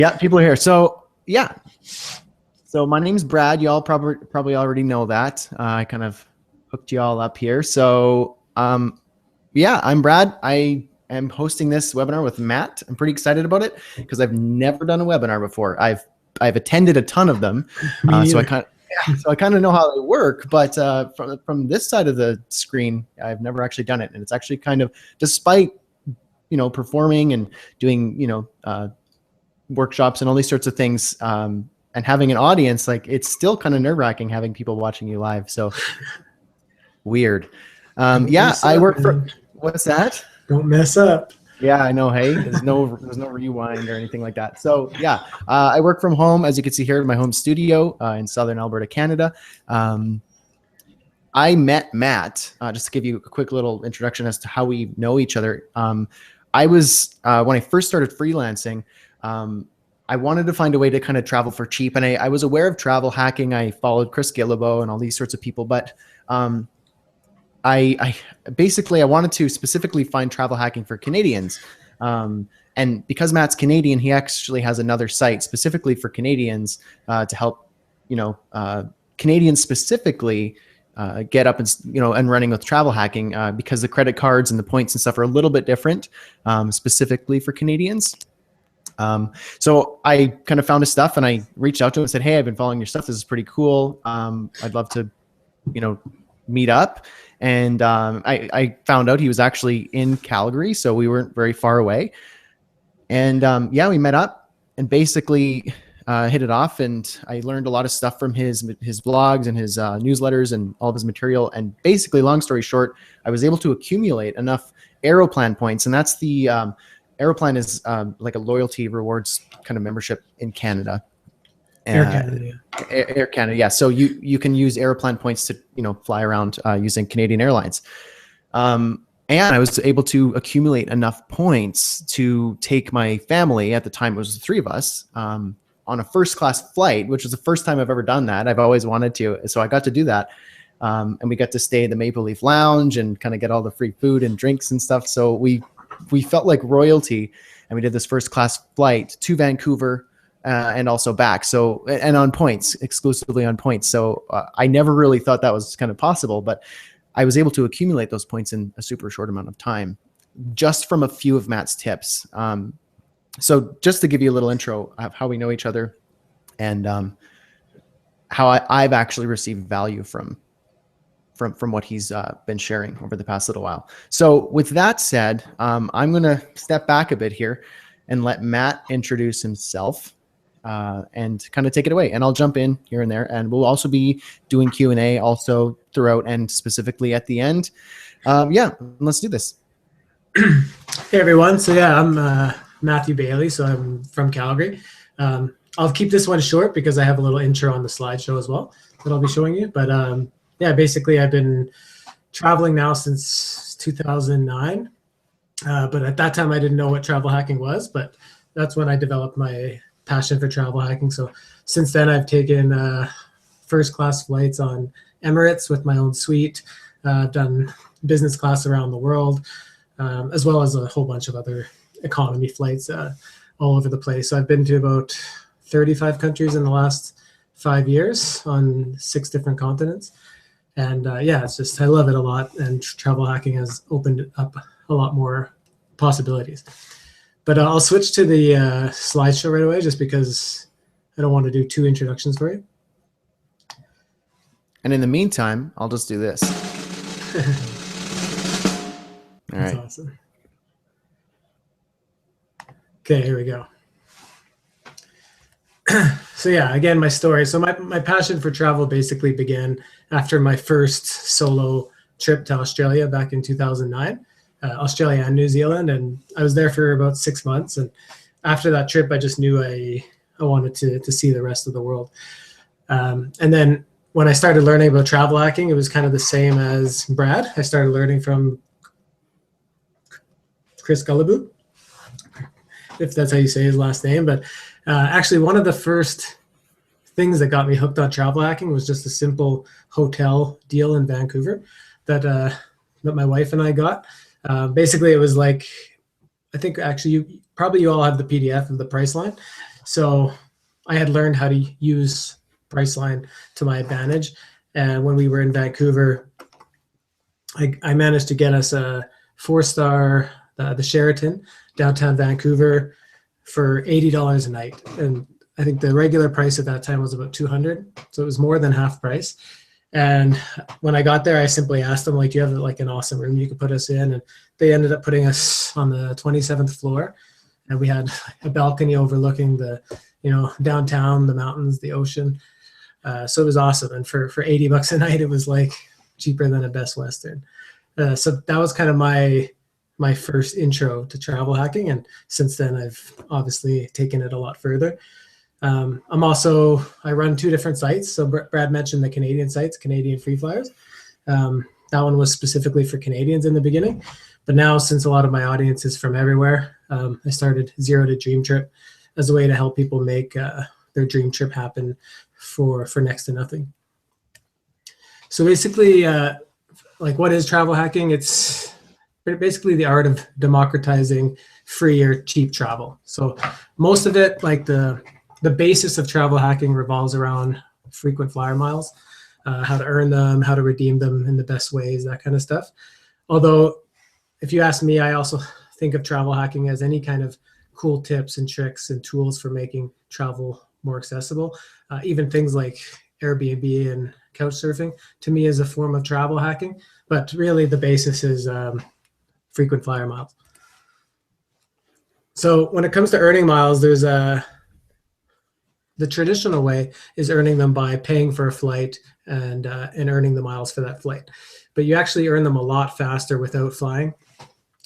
Yeah, people are here. So yeah. So my name's Brad. Y'all probably already know that. I kind of hooked you all up here. So yeah, I'm Brad. I am hosting this webinar with Matt. I'm pretty excited about it because I've never done a webinar before. I've attended a ton of them, so I kind of know how they work. But from this side of the screen, I've never actually done it, and it's actually kind of, despite performing and doing workshops and all these sorts of things, and having an audience, like, it's still kind of nerve-wracking having people watching you live. So weird. Yeah, I work for, what's that? Don't mess up. Yeah, I know. Hey, there's no rewind or anything like that. So yeah, I work from home, as you can see here in my home studio in Southern Alberta, Canada. I met Matt, just to give you a quick little introduction as to how we know each other. I was, when I first started freelancing, I wanted to find a way to kind of travel for cheap. And I was aware of travel hacking. I followed Chris Guillebeau and all these sorts of people. But I basically wanted to specifically find travel hacking for Canadians. And because Matt's Canadian, he actually has another site specifically for Canadians to help, Canadians specifically get up and running with travel hacking, because the credit cards and the points and stuff are a little bit different, specifically for Canadians. So I kind of found his stuff and I reached out to him and said, "Hey, I've been following your stuff. This is pretty cool. I'd love to, meet up." And I found out he was actually in Calgary, so we weren't very far away. And yeah, we met up and basically hit it off, and I learned a lot of stuff from his blogs and his newsletters and all of his material. And basically, long story short, I was able to accumulate enough Aeroplan points, and that's the Aeroplan is like a loyalty rewards kind of membership in Canada. Air Canada, yeah. Air Canada, yeah. So you can use Aeroplan points to fly around using Canadian Airlines. And I was able to accumulate enough points to take my family, at the time it was the three of us, on a first class flight, which was the first time I've ever done that. I've always wanted to, so I got to do that. And we got to stay in the Maple Leaf Lounge and kind of get all the free food and drinks and stuff. So we felt like royalty, and we did this first class flight to Vancouver and also back. So, and on points, exclusively on points. So I never really thought that was kind of possible, but I was able to accumulate those points in a super short amount of time, just from a few of Matt's tips. So just to give you a little intro of how we know each other, and how I've actually received value from what he's been sharing over the past little while. So with that said, I'm going to step back a bit here and let Matt introduce himself and kind of take it away. And I'll jump in here and there, and we'll also be doing Q&A also throughout and specifically at the end. Yeah, let's do this. Hey everyone. So yeah, I'm Matthew Bailey. So I'm from Calgary. I'll keep this one short because I have a little intro on the slideshow as well that I'll be showing you. But yeah, basically I've been traveling now since 2009. But at that time I didn't know what travel hacking was, but that's when I developed my passion for travel hacking. So since then I've taken first class flights on Emirates with my own suite. I've done business class around the world, as well as a whole bunch of other economy flights all over the place. So I've been to about 35 countries in the last 5 years on 6 different continents. And yeah, it's just, I love it a lot. And travel hacking has opened up a lot more possibilities. But I'll switch to the slideshow right away, just because I don't want to do 2 introductions for you. And in the meantime, I'll just do this. All right. That's awesome. Okay, here we go. So yeah, again, my story. So my passion for travel basically began after my first solo trip to Australia back in 2009, Australia and New Zealand. And I was there for about 6 months. And after that trip, I just knew I wanted to see the rest of the world. And then when I started learning about travel hacking, it was kind of the same as Brad. I started learning from Chris Guillebeau, if that's how you say his last name. But actually, one of the first things that got me hooked on travel hacking was just a simple hotel deal in Vancouver that my wife and I got. Basically, it was like, I think actually you all have the PDF of the price line. So I had learned how to use Priceline to my advantage. And when we were in Vancouver, I managed to get us a 4-star, the Sheraton, downtown Vancouver, for $80 a night. And I think the regular price at that time was about 200. So it was more than half price. And when I got there, I simply asked them, like, do you have like an awesome room you could put us in? And they ended up putting us on the 27th floor. And we had a balcony overlooking the, downtown, the mountains, the ocean. So it was awesome. And for $80 a night, it was like cheaper than a Best Western. So that was kind of my first intro to travel hacking. And since then, I've obviously taken it a lot further. I run 2 different sites. So Brad mentioned the Canadian sites, Canadian Free Flyers. That one was specifically for Canadians in the beginning. But now, since a lot of my audience is from everywhere, I started Zero to Dream Trip as a way to help people make their dream trip happen for next to nothing. So basically, what is travel hacking? It's basically the art of democratizing free or cheap travel. So most of it, like the basis of travel hacking, revolves around frequent flyer miles, how to earn them, how to redeem them in the best ways, that kind of stuff. Although, if you ask me, I also think of travel hacking as any kind of cool tips and tricks and tools for making travel more accessible. Even things like Airbnb and couch surfing, to me, is a form of travel hacking. But really, the basis is frequent flyer miles. So when it comes to earning miles, there's the traditional way is earning them by paying for a flight and earning the miles for that flight. But you actually earn them a lot faster without flying.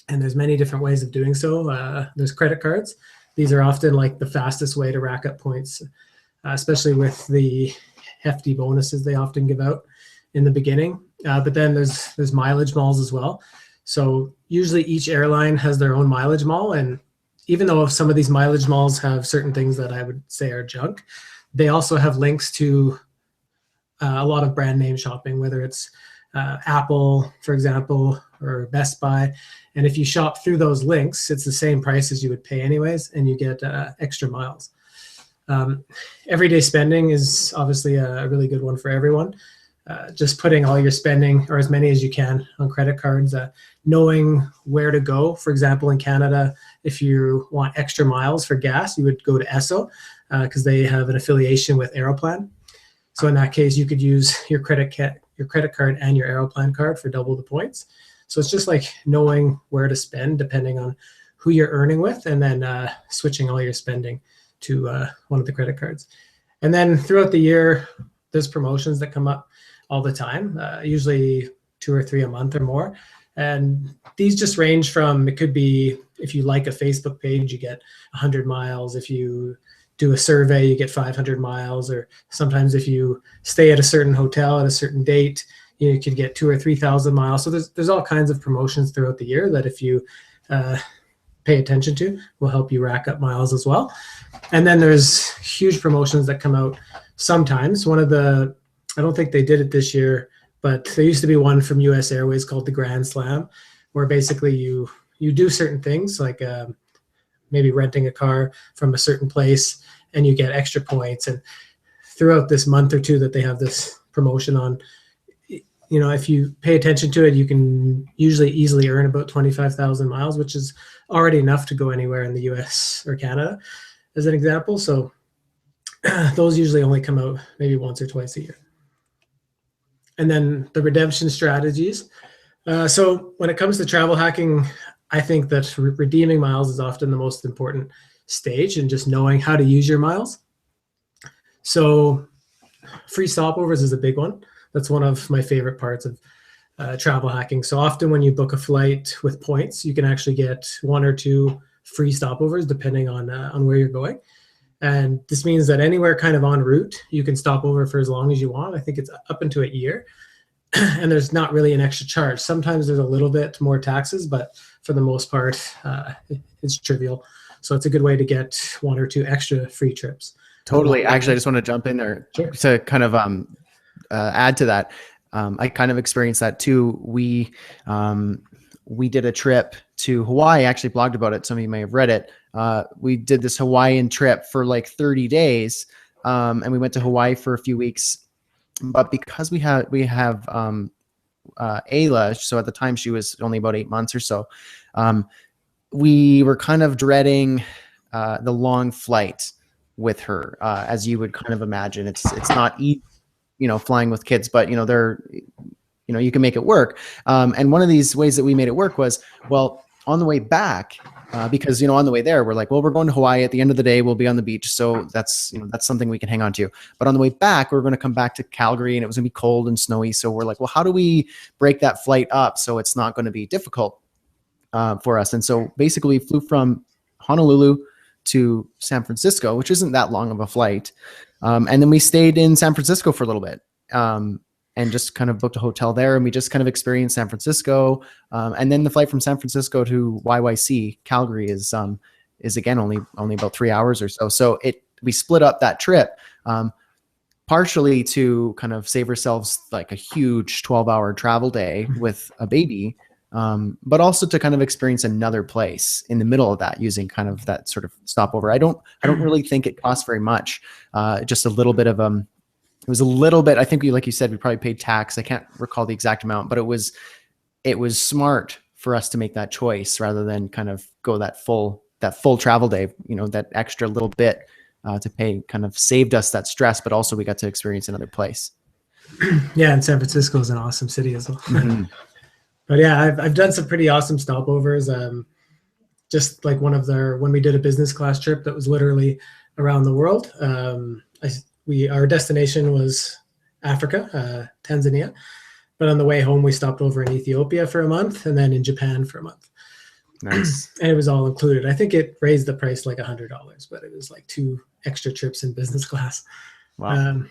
And there's many different ways of doing so. There's credit cards. These are often like the fastest way to rack up points, especially with the hefty bonuses they often give out in the beginning. But then there's mileage malls as well. So usually each airline has their own mileage mall. And even though some of these mileage malls have certain things that I would say are junk, they also have links to a lot of brand name shopping, whether it's Apple, for example, or Best Buy. And if you shop through those links, it's the same price as you would pay anyways, and you get extra miles. Everyday spending is obviously a really good one for everyone. Just putting all your spending, or as many as you can, on credit cards, knowing where to go. For example, in Canada, if you want extra miles for gas, you would go to Esso because they have an affiliation with Aeroplan. So in that case, you could use your credit card and your Aeroplan card for double the points. So it's just like knowing where to spend depending on who you're earning with, and then switching all your spending to one of the credit cards. And then throughout the year, there's promotions that come up all the time, usually 2 or 3 a month or more. And these just range from, it could be if you like a Facebook page, you get 100 miles. If you do a survey, you get 500 miles. Or sometimes if you stay at a certain hotel at a certain date, you could get 2,000 or 3,000 miles. So there's all kinds of promotions throughout the year that if you pay attention to will help you rack up miles as well. And then there's huge promotions that come out sometimes. I don't think they did it this year, but there used to be one from US Airways called the Grand Slam, where basically you do certain things like maybe renting a car from a certain place and you get extra points. And throughout this month or two that they have this promotion on, if you pay attention to it, you can usually easily earn about 25,000 miles, which is already enough to go anywhere in the US or Canada, as an example. So those usually only come out maybe once or twice a year. And then the redemption strategies. So when it comes to travel hacking, I think that redeeming miles is often the most important stage, and just knowing how to use your miles. So free stopovers is a big one. That's one of my favorite parts of travel hacking. So often when you book a flight with points, you can actually get 1 or 2 free stopovers depending on where you're going. And this means that anywhere kind of en route, you can stop over for as long as you want. I think it's up into a year. And there's not really an extra charge. Sometimes there's a little bit more taxes, but for the most part, it's trivial. So it's a good way to get 1 or 2 extra free trips. Totally. Actually, I just want to jump in there to kind of add to that. I kind of experienced that too. We did a trip to Hawaii. I actually blogged about it. Some of you may have read it. we did this Hawaiian trip for like 30 days. And we went to Hawaii for a few weeks, but because we have Ayla, so at the time she was only about 8 months or so, we were kind of dreading the long flight with her, as you would kind of imagine. It's not easy, flying with kids, but you can make it work. And one of these ways that we made it work was, well, on the way back, because on the way there we're like, well, we're going to Hawaii. At the end of the day, we'll be on the beach, so that's something we can hang on to. But on the way back, we're going to come back to Calgary, and it was going to be cold and snowy. So we're like, well, how do we break that flight up so it's not going to be difficult for us? And so basically, we flew from Honolulu to San Francisco, which isn't that long of a flight, and then we stayed in San Francisco for a little bit. And just kind of booked a hotel there, and we just kind of experienced San Francisco. And then the flight from San Francisco to YYC, Calgary, is again only about 3 hours or so. So we split up that trip, partially to kind of save ourselves like a huge 12-hour travel day with a baby, but also to kind of experience another place in the middle of that, using kind of that sort of stopover. I don't really think it costs very much. Just a little bit of it was a little bit, I think like you said, we probably paid tax. I can't recall the exact amount, but it was smart for us to make that choice rather than kind of go that full travel day, that extra little bit to pay kind of saved us that stress, but also we got to experience another place. Yeah. And San Francisco is an awesome city as well. Mm-hmm. But yeah, I've done some pretty awesome stopovers. Just like when we did a business class trip that was literally around the world. Our destination was Africa, Tanzania, but on the way home we stopped over in Ethiopia for a month, and then in Japan for a month. Nice. And it was all included. I think it raised the price like $100, but it was like 2 extra trips in business class. Wow.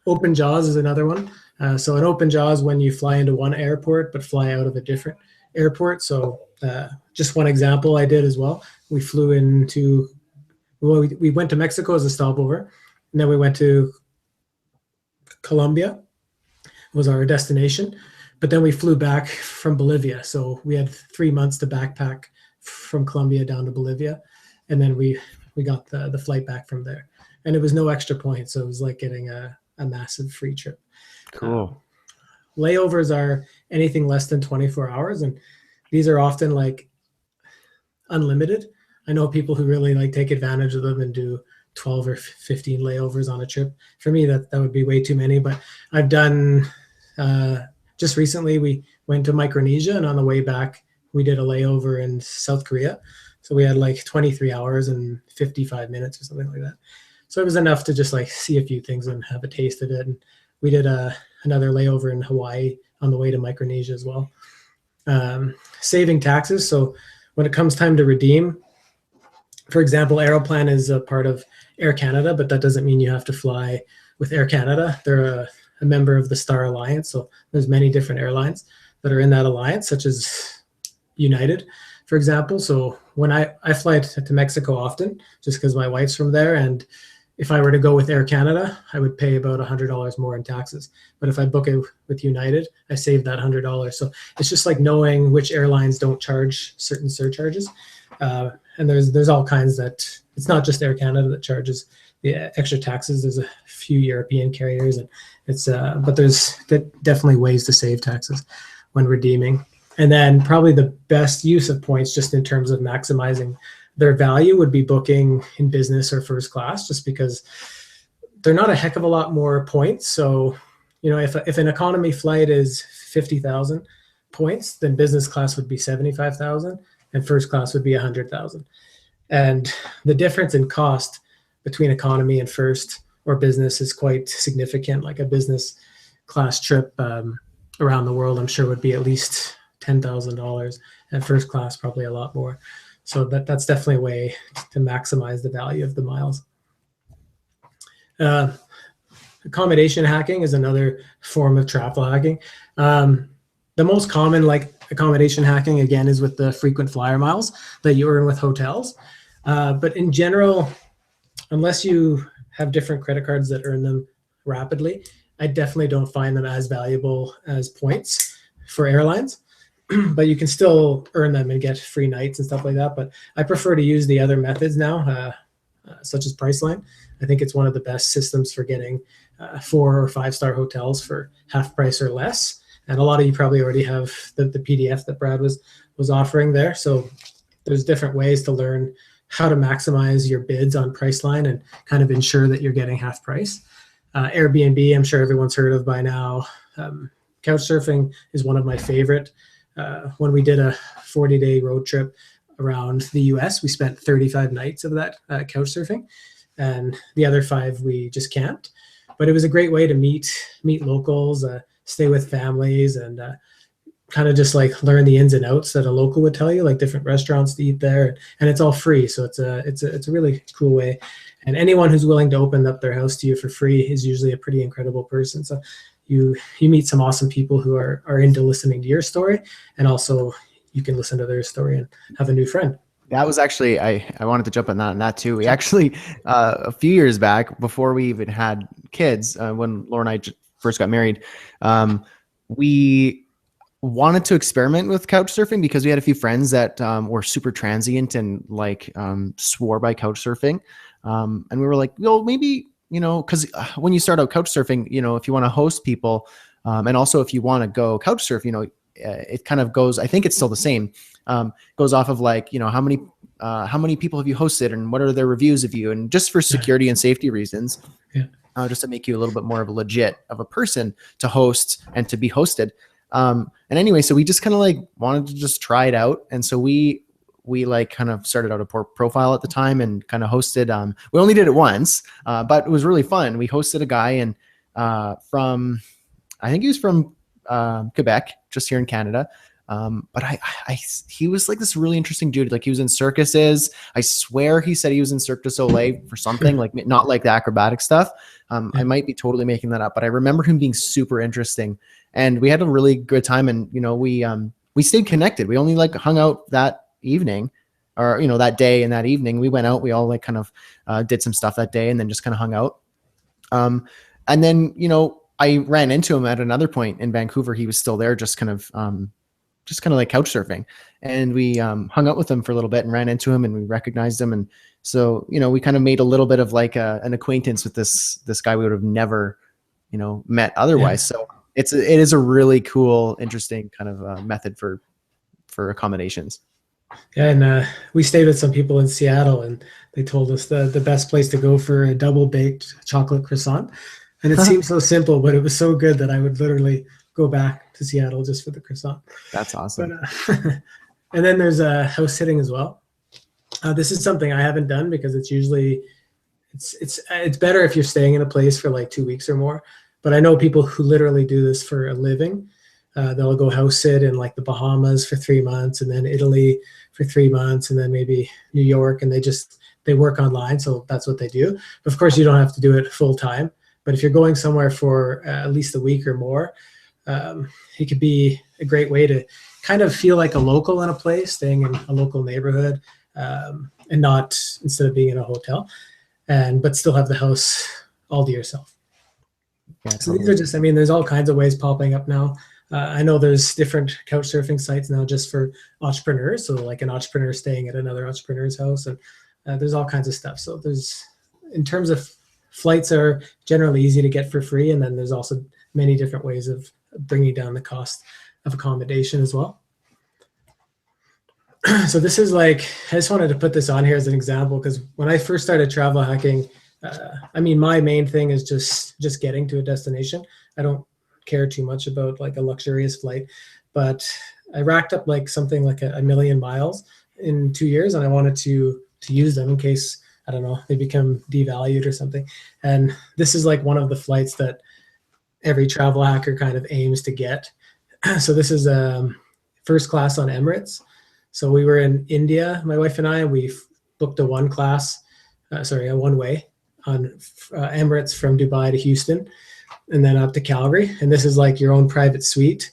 Open jaws is another one. So an open jaws when you fly into one airport but fly out of a different airport. So just one example I did as well. We flew we went to Mexico as a stopover. And then we went to Colombia, was our destination. But then we flew back from Bolivia. So we had 3 months to backpack from Colombia down to Bolivia. And then we got the flight back from there. And it was no extra points. So it was like getting a massive free trip. Cool. Layovers are anything less than 24 hours. And these are often like unlimited. I know people who really like take advantage of them and do 12 or 15 layovers on a trip. For me, that would be way too many, but I've done, just recently we went to Micronesia, and on the way back, we did a layover in South Korea. So we had like 23 hours and 55 minutes or something like that. So it was enough to just like see a few things and have a taste of it. And we did another layover in Hawaii on the way to Micronesia as well. Saving taxes. So when it comes time to redeem, for example, Aeroplan is a part of Air Canada, but that doesn't mean you have to fly with Air Canada. They're a member of the Star Alliance. So there's many different airlines that are in that alliance, such as United, for example. So when I fly to Mexico often, just because my wife's from there, and if I were to go with Air Canada, I would pay about $100 more in taxes. But if I book it with United, I save that $100. So it's just like knowing which airlines don't charge certain surcharges. And there's all kinds that, it's not just Air Canada that charges the extra taxes. There's a few European carriers, and but there's definitely ways to save taxes when redeeming. And then probably the best use of points, just in terms of maximizing their value, would be booking in business or first class, just because they're not a heck of a lot more points. So, if an economy flight is 50,000 points, then business class would be 75,000. And first class would be 100,000. And the difference in cost between economy and first or business is quite significant. Like a business class trip around the world, I'm sure would be at least $10,000, and first class probably a lot more. So that's definitely a way to maximize the value of the miles. Accommodation hacking is another form of travel hacking. The most common accommodation hacking, again, is with the frequent flyer miles that you earn with hotels. But in general, unless you have different credit cards that earn them rapidly, I definitely don't find them as valuable as points for airlines. but you can still earn them and get free nights and stuff like that. But I prefer to use the other methods now, such as Priceline. I think it's one of the best systems for getting 4- or 5-star hotels for half price or less. And a lot of you probably already have the PDF that Brad was offering there. So there's different ways to learn how to maximize your bids on Priceline and kind of ensure that you're getting half price. Airbnb, I'm sure everyone's heard of by now. Couchsurfing is one of my favorite. When we did a 40-day road trip around the US, we spent 35 nights of that couchsurfing, and the other 5 we just camped. But it was a great way to meet locals, stay with families, and kind of just like learn the ins and outs that a local would tell you, like different restaurants to eat there, and it's all free. So it's a really cool way. And anyone who's willing to open up their house to you for free is usually a pretty incredible person. So you meet some awesome people who are into listening to your story, and also you can listen to their story and have a new friend. That was actually, I wanted to jump on that too. We actually, a few years back, before we even had kids, when Laura and I first got married, we wanted to experiment with couch surfing because we had a few friends that were super transient and like swore by couch surfing. And we were like, well, maybe, because when you start out couch surfing, if you want to host people, and also if you want to go couch surf, it kind of goes, I think it's still the same, goes off of like, how many people have you hosted and what are their reviews of you? And just for security and safety reasons, just to make you a little bit more of a legit of a person to host and to be hosted. And anyway, so we just kind of like wanted to just try it out. And so we like kind of started out a profile at the time and kind of hosted, we only did it once, but it was really fun. We hosted a guy and I think he was from Quebec, just here in Canada. But he was like this really interesting dude. Like he was in circuses. I swear he said he was in Cirque du Soleil for something, like not like the acrobatic stuff. I might be totally making that up, but I remember him being super interesting, and we had a really good time. And we stayed connected. We only like hung out that evening, or that day and that evening. We went out. We all like kind of did some stuff that day, and then just kind of hung out. And then I ran into him at another point in Vancouver. He was still there, just kind of like couch surfing, and we hung out with him for a little bit and ran into him, and we recognized him. And so, we kind of made a little bit of like an acquaintance with this guy we would have never, met otherwise. Yeah. So it is a really cool, interesting kind of method for accommodations. Yeah, and we stayed with some people in Seattle, and they told us the best place to go for a double baked chocolate croissant. And it seemed so simple, but it was so good that I would literally go back to Seattle just for the croissant. That's awesome. But, and then there's house sitting as well. This is something I haven't done because it's usually it's better if you're staying in a place for like 2 weeks or more. But I know people who literally do this for a living. They'll go house sit in like the Bahamas for 3 months, and then Italy for 3 months, and then maybe New York, and they work online, so that's what they do. Of course, you don't have to do it full time, but if you're going somewhere for at least a week or more, it could be a great way to kind of feel like a local in a place, staying in a local neighborhood, and not, instead of being in a hotel, but still have the house all to yourself. Yeah, so totally. These are just, there's all kinds of ways popping up now. I know there's different couch surfing sites now just for entrepreneurs. So like an entrepreneur staying at another entrepreneur's house, and there's all kinds of stuff. So in terms of flights are generally easy to get for free. And then there's also many different ways of bringing down the cost of accommodation as well. So this is like, I just wanted to put this on here as an example, because when I first started travel hacking, my main thing is just getting to a destination. I don't care too much about like a luxurious flight, but I racked up like something like a million miles in 2 years, and I wanted to use them in case, I don't know, they become devalued or something. And this is like one of the flights that every travel hacker kind of aims to get. So this is first class on Emirates. So we were in India, my wife and I, we booked a one way on Emirates from Dubai to Houston, and then up to Calgary. And this is like your own private suite.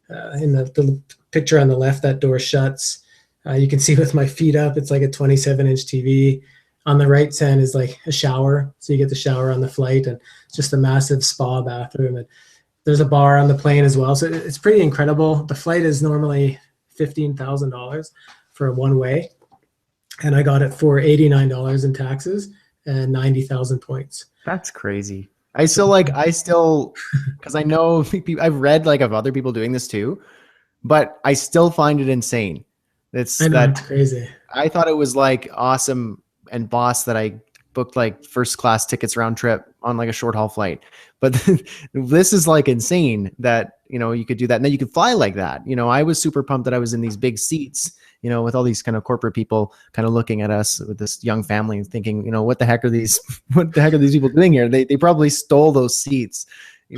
In the picture on the left, that door shuts. You can see with my feet up, it's like a 27-inch TV. On the right side is like a shower. So you get the shower on the flight, and just a massive spa bathroom. And There's a bar on the plane as well. So it's pretty incredible. The flight is normally $15,000 for a one-way. And I got it for $89 in taxes and 90,000 points. That's crazy. Because I know I've read like of other people doing this too, but I still find it insane. It's crazy. I thought it was like awesome and boss that I booked like first class tickets round trip on like a short haul flight. But this is like insane that, you could do that. And then you could fly like that. I was super pumped that I was in these big seats, with all these kind of corporate people kind of looking at us with this young family and thinking, what the heck are these people doing here? They probably stole those seats.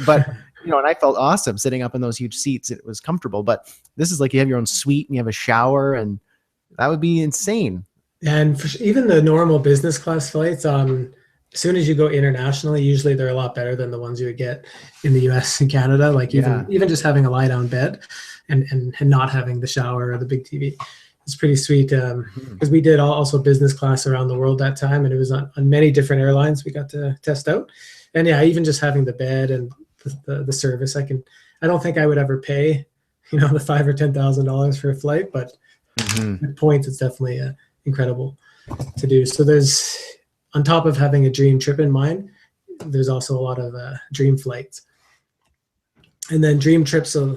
But, and I felt awesome sitting up in those huge seats. It was comfortable. But this is like you have your own suite and you have a shower, and that would be insane. And even the normal business class flights, as soon as you go internationally, usually they're a lot better than the ones you would get in the US and Canada. Like even just having a lie down bed and not having the shower or the big TV. It's pretty sweet, because we did also business class around the world that time, and it was on many different airlines we got to test out. And yeah, even just having the bed and the service, I don't think I would ever pay, the $5,000 or $10,000 for a flight, but at points it's definitely incredible to do. So there's, on top of having a dream trip in mind, there's also a lot of dream flights. And then dream trips. So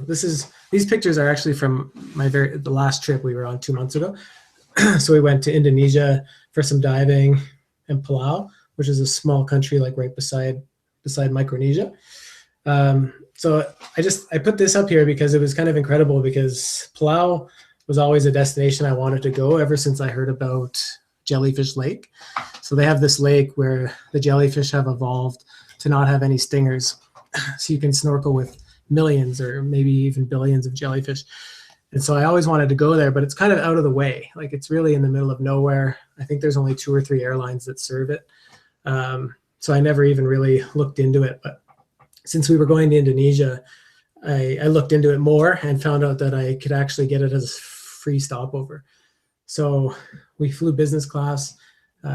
these pictures are actually from the last trip we were on 2 months ago. So we went to Indonesia for some diving, and Palau, which is a small country like right beside Micronesia. So I put this up here because it was kind of incredible, because Palau was always a destination I wanted to go ever since I heard about Jellyfish Lake. So they have this lake where the jellyfish have evolved to not have any stingers. So you can snorkel with millions or maybe even billions of jellyfish. And so I always wanted to go there, but it's kind of out of the way. Like, it's really in the middle of nowhere. I think there's only 2 or 3 airlines that serve it. So I never even really looked into it. But since we were going to Indonesia, I looked into it more and found out that I could actually get it as a free stopover. So we flew business class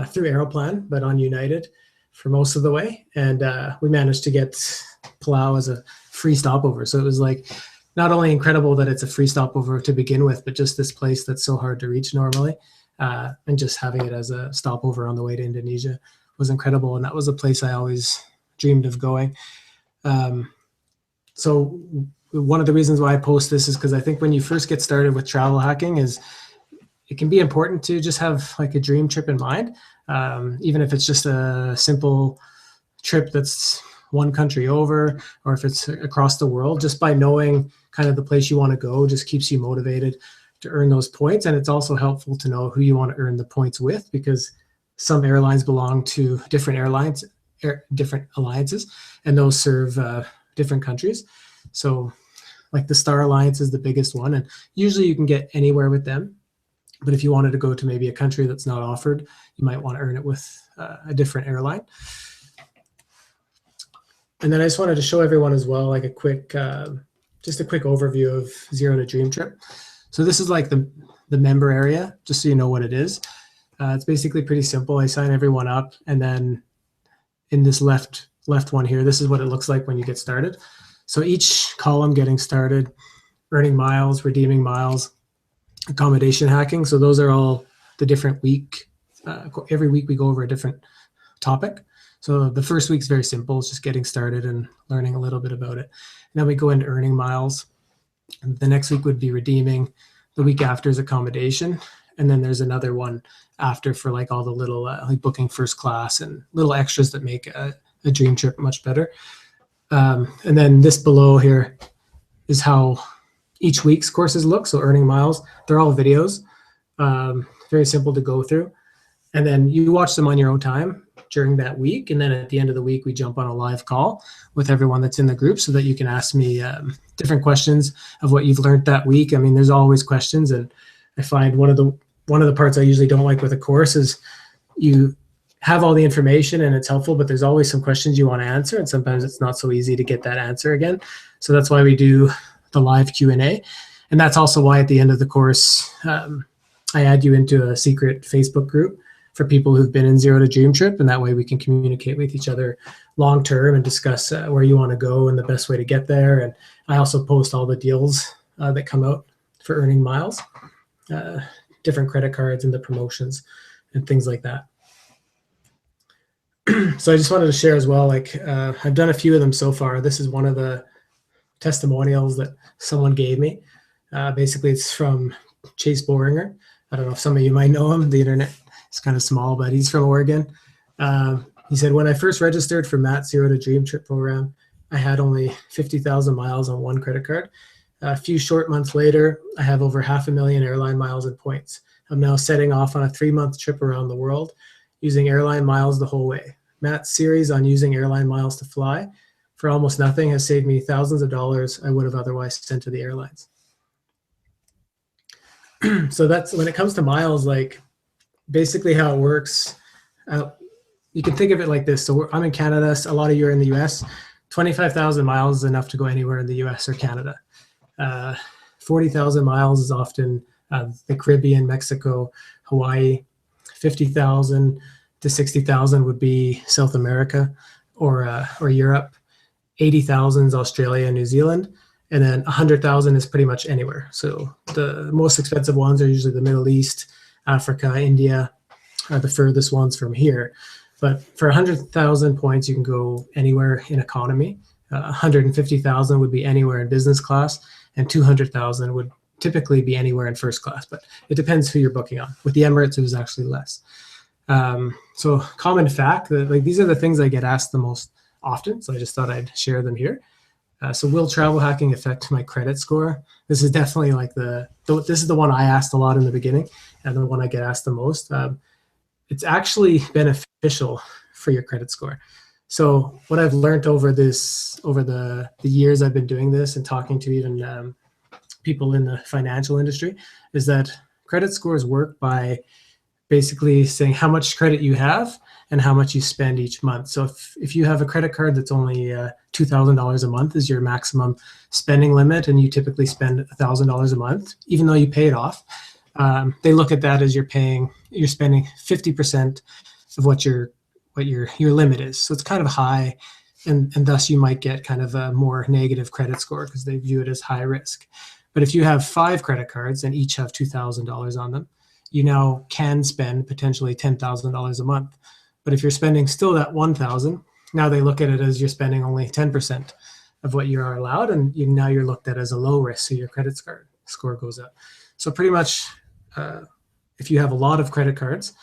through Aeroplan, but on United for most of the way. And we managed to get Palau as a free stopover. So it was like not only incredible that it's a free stopover to begin with, but just this place that's so hard to reach normally. And just having it as a stopover on the way to Indonesia was incredible. And that was a place I always dreamed of going. So one of the reasons why I post this is because I think when you first get started with travel hacking, it can be important to just have like a dream trip in mind. Even if it's just a simple trip that's one country over, or if it's across the world, just by knowing kind of the place you want to go just keeps you motivated to earn those points. And it's also helpful to know who you want to earn the points with, because some airlines belong to different airlines, different alliances, and those serve different countries. So like the Star Alliance is the biggest one, and usually you can get anywhere with them. But if you wanted to go to maybe a country that's not offered, you might want to earn it with a different airline. And then I just wanted to show everyone as well, like just a quick overview of Zero to Dream Trip. So this is like the member area, just so you know what it is. It's basically pretty simple. I sign everyone up, and then in this left one here, this is what it looks like when you get started. So each column, getting started, earning miles, redeeming miles, accommodation hacking. So those are all the different every week we go over a different topic. So the first week's very simple. It's just getting started and learning a little bit about it. And then we go into earning miles. And the next week would be redeeming. The week after is accommodation. And then there's another one after for like all the little like booking first class and little extras that make a dream trip much better. And then this below here is how each week's courses look. So earning miles, they're all videos, very simple to go through. And then you watch them on your own time during that week. And then at the end of the week, we jump on a live call with everyone that's in the group so that you can ask me different questions of what you've learned that week. I mean, there's always questions. And I find one of the parts I usually don't like with a course is you have all the information and it's helpful, but there's always some questions you want to answer. And sometimes it's not so easy to get that answer again. So that's why we do the live Q&A. And that's also why at the end of the course, I add you into a secret Facebook group for people who've been in Zero to Dream Trip, and that way we can communicate with each other long term and discuss where you want to go and the best way to get there. And I also post all the deals that come out for earning miles, different credit cards and the promotions and things like that. So I just wanted to share as well, like I've done a few of them so far. This is one of the testimonials that someone gave me. Basically, it's from Chase Bullringer. I don't know if some of you might know him. The internet is kind of small, but he's from Oregon. He said, when I first registered for Matt's Zero to Dream Trip program, I had only 50,000 miles on one credit card. A few short months later, I have over 500,000 airline miles and points. I'm now setting off on a 3-month trip around the world using airline miles the whole way. Matt's series on using airline miles to fly for almost nothing has saved me thousands of dollars I would have otherwise sent to the airlines. So that's when it comes to miles, like basically how it works. You can think of it like this. So I'm in Canada. A lot of you are in the US. 25,000 miles is enough to go anywhere in the US or Canada. 40,000 miles is often the Caribbean, Mexico, Hawaii. 50,000 to 60,000 would be South America or Europe. 80,000 is Australia and New Zealand. And then 100,000 is pretty much anywhere. So the most expensive ones are usually the Middle East, Africa, India are the furthest ones from here. But for 100,000 points, you can go anywhere in economy. 150,000 would be anywhere in business class, and 200,000 would typically be anywhere in first class. But it depends who you're booking on. With the Emirates, it was actually less. So common fact, like these are the things I get asked the most often. So I just thought I'd share them here. So will travel hacking affect my credit score? This is definitely like this is the one I asked a lot in the beginning and the one I get asked the most. It's actually beneficial for your credit score. So what I've learned over the years I've been doing this and talking to even people in the financial industry is that credit scores work by basically saying how much credit you have and how much you spend each month. So if you have a credit card that's only $2,000 a month is your maximum spending limit, and you typically spend $1,000 a month, even though you pay it off, they look at that as you're spending 50% of what your limit is. So it's kind of high, and thus you might get kind of a more negative credit score because they view it as high risk. But if you have 5 credit cards and each have $2,000 on them, you now can spend potentially $10,000 a month. But if you're spending still that $1,000, now they look at it as you're spending only 10% of what you are allowed, and now you're looked at as a low risk, so your credit score goes up. So pretty much, if you have a lot of credit cards,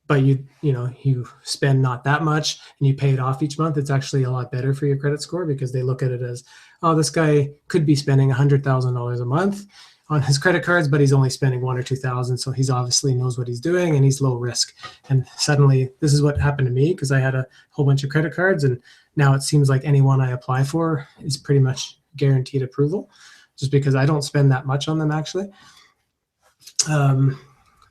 but you spend not that much and you pay it off each month, it's actually a lot better for your credit score because they look at it as, oh, this guy could be spending $100,000 a month on his credit cards, but he's only spending $1,000 or $2,000, so he's obviously knows what he's doing and he's low risk. And suddenly, this is what happened to me because I had a whole bunch of credit cards, and now it seems like anyone I apply for is pretty much guaranteed approval, just because I don't spend that much on them actually.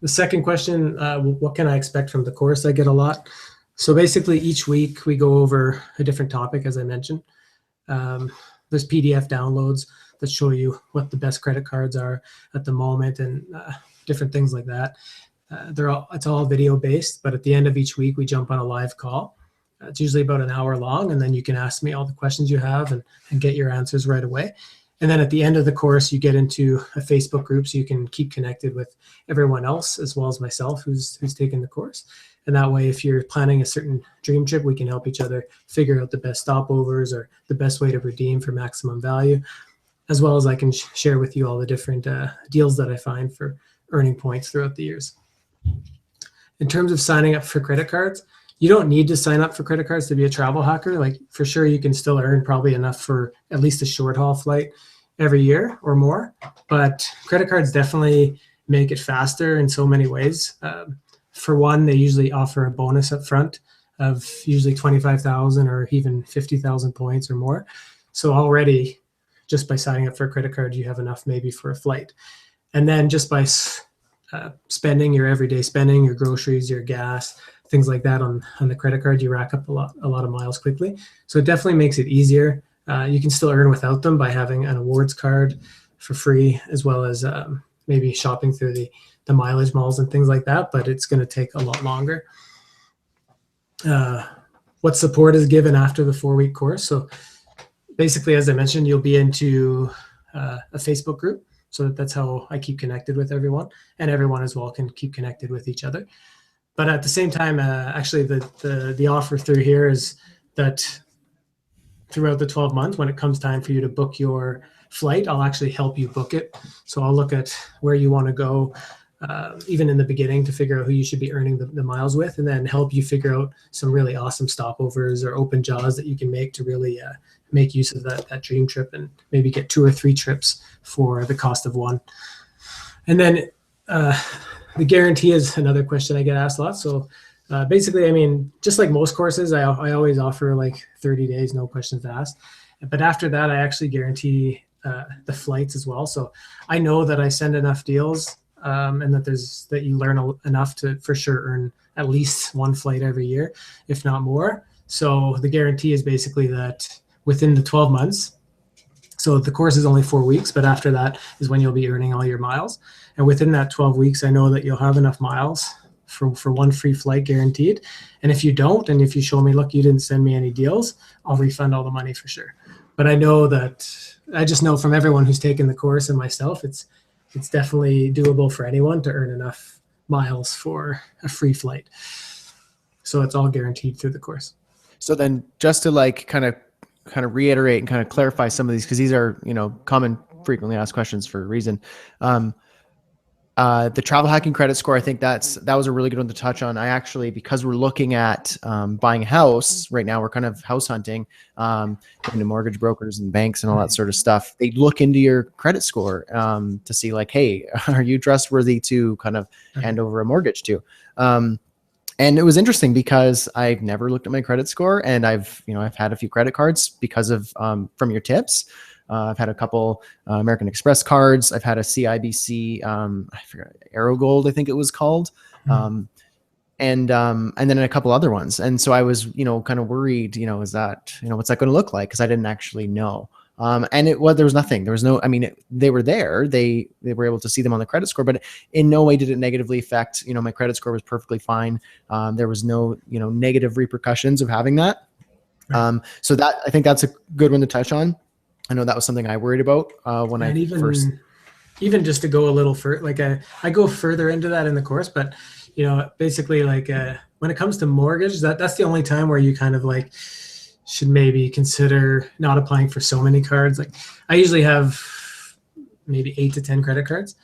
The second question, what can I expect from the course? I get a lot. So basically, each week we go over a different topic, as I mentioned. There's PDF downloads that show you what the best credit cards are at the moment and different things like that. It's all video based, but at the end of each week, we jump on a live call. It's usually about an hour long, and then you can ask me all the questions you have and get your answers right away. And then at the end of the course, you get into a Facebook group so you can keep connected with everyone else as well as myself who's taken the course. And that way, if you're planning a certain dream trip, we can help each other figure out the best stopovers or the best way to redeem for maximum value, as well as I can share with you all the different deals that I find for earning points throughout the years. In terms of signing up for credit cards, you don't need to sign up for credit cards to be a travel hacker. Like, for sure, you can still earn probably enough for at least a short haul flight every year or more. But credit cards definitely make it faster in so many ways. For one, they usually offer a bonus up front of usually 25,000 or even 50,000 points or more. So already, just by signing up for a credit card, you have enough maybe for a flight. And then just by spending your everyday spending, your groceries, your gas, things like that on the credit card, you rack up a lot of miles quickly. So it definitely makes it easier. You can still earn without them by having an awards card for free, as well as maybe shopping through the mileage malls and things like that, but it's going to take a lot longer. What support is given after the 4-week course? So basically, as I mentioned, you'll be into a Facebook group. So that's how I keep connected with everyone, and everyone as well can keep connected with each other. But at the same time, actually, the offer through here is that throughout the 12 months, when it comes time for you to book your flight, I'll actually help you book it. So I'll look at where you want to go, even in the beginning, to figure out who you should be earning the miles with, and then help you figure out some really awesome stopovers or open jaws that you can make to really make use of that dream trip, and maybe get 2 or 3 trips for the cost of one. And then the guarantee is another question I get asked a lot. So basically, I mean, just like most courses, I always offer like 30 days, no questions asked. But after that, I actually guarantee the flights as well. So I know that I send enough deals, and that you learn enough to for sure earn at least 1 flight every year, if not more. So the guarantee is basically that within the 12 months, so the course is only 4 weeks, but after that is when you'll be earning all your miles. And within that 12 weeks, I know that you'll have enough miles for 1 free flight guaranteed. And if you don't, and if you show me, look, you didn't send me any deals, I'll refund all the money for sure. But I just know from everyone who's taken the course and myself, it's definitely doable for anyone to earn enough miles for a free flight. So it's all guaranteed through the course. So then just to like kind of reiterate and kind of clarify some of these, because these are, common, frequently asked questions for a reason. The travel hacking credit score, I think that was a really good one to touch on. I actually, because we're looking at buying a house right now, we're kind of house hunting, going to mortgage brokers and banks and all that sort of stuff. They look into your credit score to see like, hey, are you trustworthy to kind of hand over a mortgage to? And it was interesting because I've never looked at my credit score, and I've had a few credit cards because of from your tips. I've had a couple American Express cards. I've had a CIBC, I forgot, AeroGold, I think it was called, and then a couple other ones. And so I was, kind of worried, is that, what's that going to look like? Because I didn't actually know. And there was nothing. There was no. I mean, they were there. They were able to see them on the credit score, but in no way did it negatively affect. My credit score was perfectly fine. There was no, negative repercussions of having that. So that, I think that's a good one to touch on. I know that was something I worried about when even just to go a little further, like I go further into that in the course, but basically like when it comes to mortgage, that's the only time where you kind of like should maybe consider not applying for so many cards. Like I usually have maybe 8 to 10 credit cards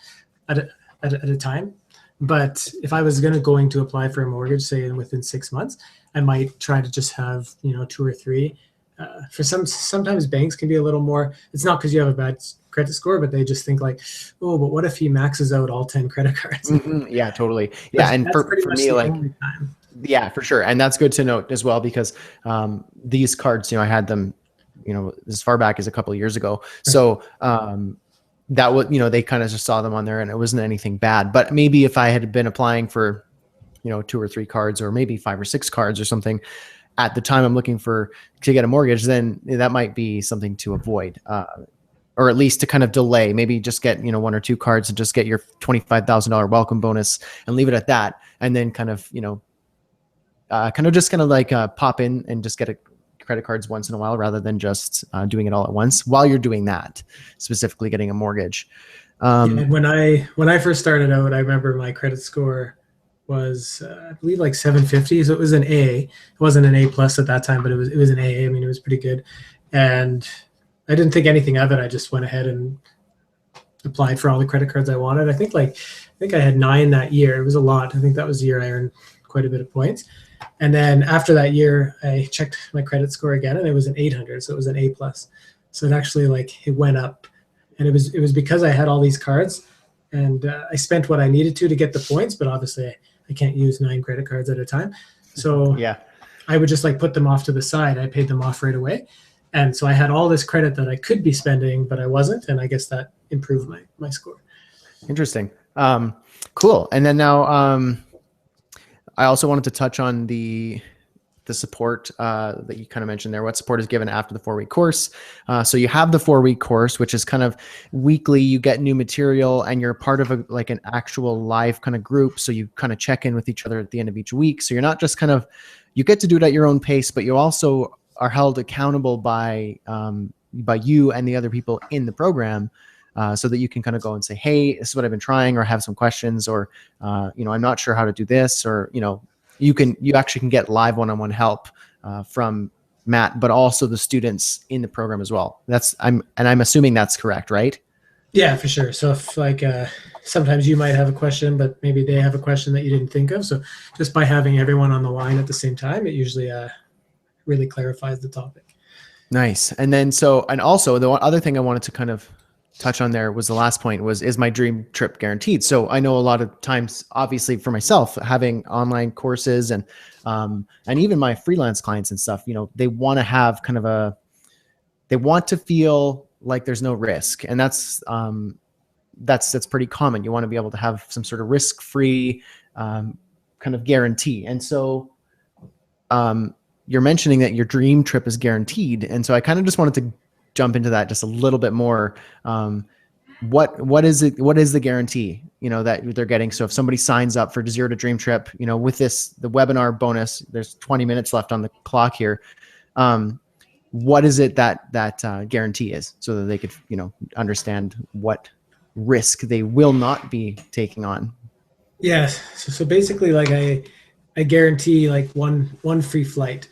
at a time. But if I was going to apply for a mortgage, say within 6 months, I might try to just have 2 or 3. Sometimes banks can be a little more. It's not because you have a bad credit score, but they just think like, oh, but what if he maxes out all 10 credit cards? Mm-hmm. Yeah, totally. Yeah, and for me, like, yeah, for sure, and that's good to note as well because these cards, I had them, as far back as a couple of years ago. So that would, they kind of just saw them on there, and it wasn't anything bad. But maybe if I had been applying for, 2 or 3 cards, or maybe 5 or 6 cards or something, at the time I'm looking to get a mortgage, then that might be something to avoid, or at least to kind of delay. Maybe just get 1 or 2 cards and just get your $25,000 welcome bonus and leave it at that, and then kind of pop in and just get a credit cards once in a while, rather than just doing it all at once while you're doing that, specifically getting a mortgage. When I first started out, I remember my credit score was I believe like 750, so it was an A. It wasn't an A plus at that time, but it was an A. I mean, it was pretty good, and I didn't think anything of it. I just went ahead and applied for all the credit cards I wanted. I think I had 9 that year. It was a lot. I think that was the year I earned quite a bit of points. And then after that year, I checked my credit score again, and it was an 800, so it was an A plus. So it actually it went up, and it was because I had all these cards, and I spent what I needed to get the points, but obviously I can't use 9 credit cards at a time. So yeah, I would just put them off to the side. I paid them off right away. And so I had all this credit that I could be spending, but I wasn't. And I guess that improved my score. Interesting. Cool. And then now I also wanted to touch on the support that you kind of mentioned there, what support is given after the 4-week course. So you have the 4-week course, which is kind of weekly, you get new material and you're part of an actual live kind of group. So you kind of check in with each other at the end of each week. So you're not just kind of, you get to do it at your own pace, but you also are held accountable by you and the other people in the program. So that you can kind of go and say, hey, this is what I've been trying, or have some questions, or, I'm not sure how to do this, or, you actually can get live one-on-one help from Matt, but also the students in the program as well. I'm assuming that's correct, right? Yeah, for sure. So if sometimes you might have a question, but maybe they have a question that you didn't think of. So just by having everyone on the line at the same time, it usually really clarifies the topic. Nice. And then, also the other thing I wanted to kind of touch on there was the last point was, is my dream trip guaranteed? So I know a lot of times, obviously for myself, having online courses and even my freelance clients and stuff, they want to have they want to feel like there's no risk. And that's pretty common. You want to be able to have some sort of risk-free kind of guarantee. And so you're mentioning that your dream trip is guaranteed. And so I kind of just wanted to jump into that just a little bit more. What is it? What is the guarantee, that they're getting? So if somebody signs up for Zero to Dream Trip, with the webinar bonus, there's 20 minutes left on the clock here. What is it that guarantee is, so that they could, understand what risk they will not be taking on? Yes. So basically, I guarantee one free flight,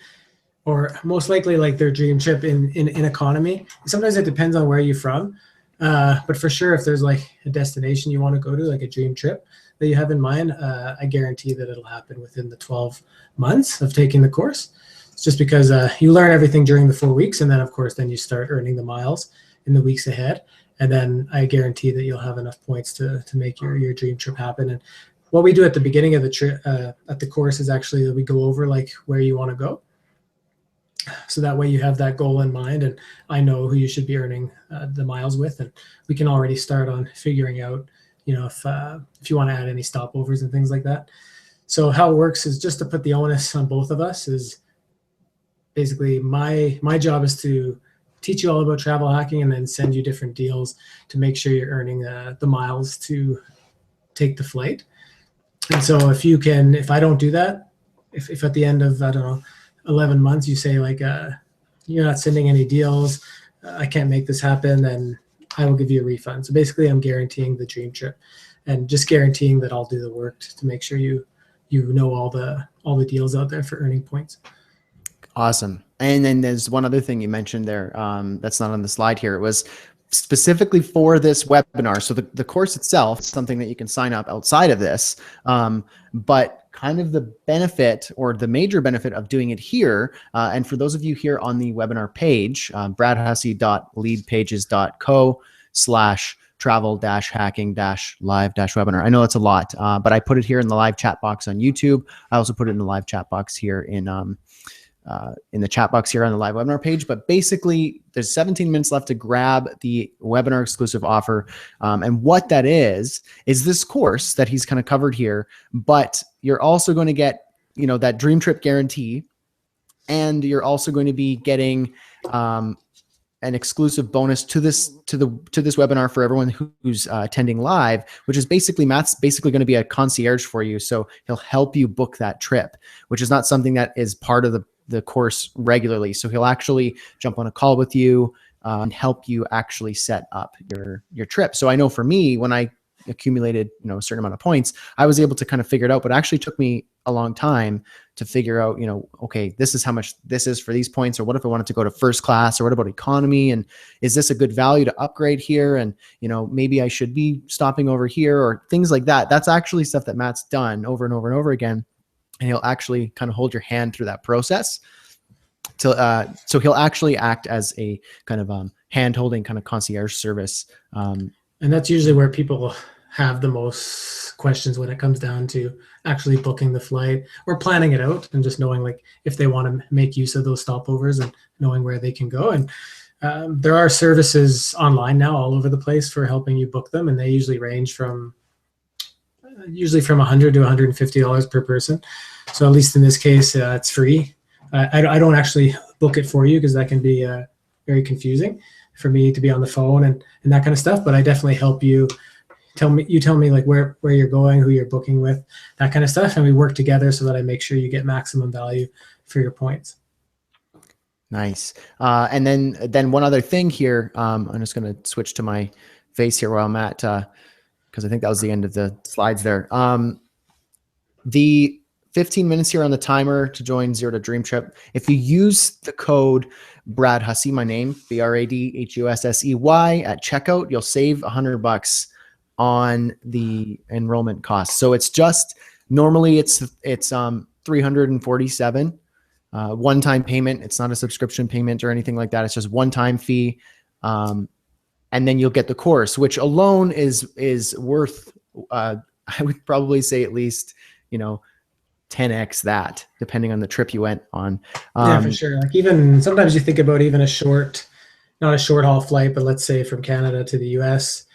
or most likely their dream trip in economy. Sometimes it depends on where you're from. But for sure, if there's a destination you want to go to, a dream trip that you have in mind, I guarantee that it'll happen within the 12 months of taking the course. It's just because you learn everything during the 4 weeks. And then of course, then you start earning the miles in the weeks ahead. And then I guarantee that you'll have enough points to make your dream trip happen. And what we do at the beginning of the trip, at the course, is actually that we go over where you want to go. So that way you have that goal in mind, and I know who you should be earning the miles with, and we can already start on figuring out, if you want to add any stopovers and things like that. So how it works is, just to put the onus on both of us, is basically my job is to teach you all about travel hacking and then send you different deals to make sure you're earning the miles to take the flight. And so if I don't do that, if at the end of, 11 months you say you're not sending any deals, I can't make this happen, then I will give you a refund. So basically I'm guaranteeing the dream trip, and just guaranteeing that I'll do the work to make sure you know all the deals out there for earning points. Awesome. And then there's one other thing you mentioned there that's not on the slide here. It was specifically for this webinar. So the course itself is something that you can sign up outside of this, but kind of the benefit, or the major benefit of doing it here, and for those of you here on the webinar page, bradhussey.leadpages.co/travel-hacking-live-webinar. I know that's a lot, but I put it here in the live chat box on YouTube. I also put it in the live chat box here in the chat box here on the live webinar page. But basically, there's 17 minutes left to grab the webinar exclusive offer. And what that is this course that he's kind of covered here, but you're also going to get, that dream trip guarantee. And you're also going to be getting an exclusive bonus to this webinar for everyone who's attending live, which is basically, Matt's basically going to be a concierge for you. So he'll help you book that trip, which is not something that is part of the course regularly. So he'll actually jump on a call with you and help you actually set up your trip. So I know for me, when I accumulated, a certain amount of points, I was able to kind of figure it out, but it actually took me a long time to figure out, okay, this is how much this is for these points, or what if I wanted to go to first class, or what about economy? And is this a good value to upgrade here? And, maybe I should be stopping over here, or things like that. That's actually stuff that Matt's done over and over and over again. And he'll actually kind of hold your hand through that process. So he'll actually act as a kind of hand-holding kind of concierge service. And that's usually where people have the most questions when it comes down to actually booking the flight or planning it out, and just knowing if they want to make use of those stopovers and knowing where they can go. And there are services online now all over the place for helping you book them, and they usually range from $100 to $150 per person. So at least in this case, it's free I don't actually book it for you because that can be very confusing for me to be on the phone and that kind of stuff. But I definitely help you. You tell me like where you're going, who you're booking with, that kind of stuff, and we work together so that I make sure you get maximum value for your points. Nice. And then one other thing here. I'm just going to switch to my face here while I'm at, because I think that was the end of the slides there. The 15 minutes here on the timer to join Zero to Dream Trip. If you use the code Brad Hussey, my name, BRADHUSSEY at checkout, you'll save $100 on the enrollment cost. So it's just normally it's 347 one-time payment. It's not a subscription payment or anything like that. It's just one-time fee. And then you'll get the course, which alone is worth, I would probably say at least, 10x that, depending on the trip you went on. Yeah, for sure. Like even sometimes you think about even not a short haul flight, but let's say from Canada to the US,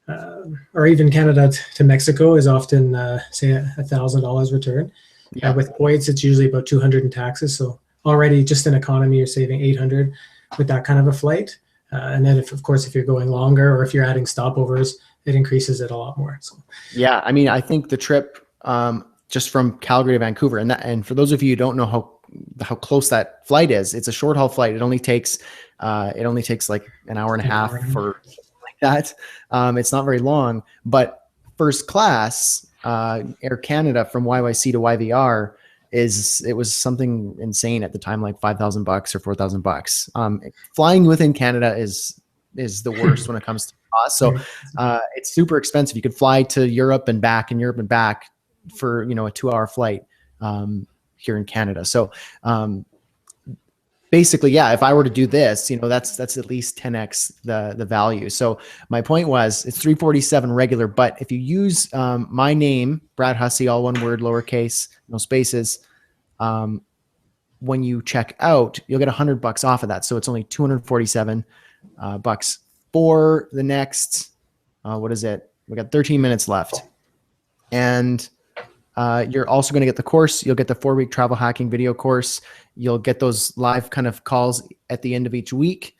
or even Canada to Mexico is often say $1,000 return. Yeah. With points, it's usually about 200 in taxes. So already just in economy, you're saving 800 with that kind of a flight. And then of course, if you're going longer or if you're adding stopovers, it increases it a lot more. So yeah, I mean, I think the trip just from Calgary to Vancouver, and for those of you who don't know how close that flight is, it's a short haul flight. It only takes like an hour and a half for like that. It's not very long, but first class Air Canada from YYC to YVR it was something insane at the time, like $5,000 or $4,000. Flying within Canada is the worst when it comes to cost. So it's super expensive. You could fly to Europe and back for a 2-hour flight here in Canada. So basically, yeah, if I were to do this, that's at least 10x the value. So my point was it's 347 regular, but if you use my name, Brad Hussey, all one word, lowercase, no spaces, when you check out, you'll get $100 off of that. So it's only 247 bucks for the next, what is it? We got 13 minutes left. And you're also going to get the course. You'll get the 4-week travel hacking video course. You'll get those live kind of calls at the end of each week.